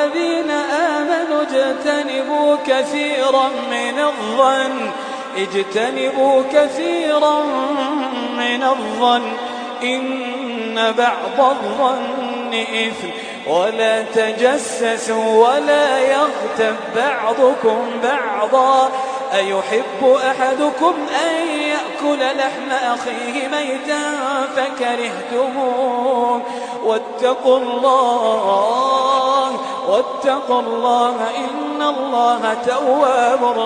الذين آمنوا اجتنبوا كثيرا من الظن إن بعض الظن إثم ولا تجسسوا ولا يغتب بعضكم بعضا أيحب أحدكم أن يأكل لحم أخيه ميتا فكرهتموه واتقوا الله إن الله تواب رحيم.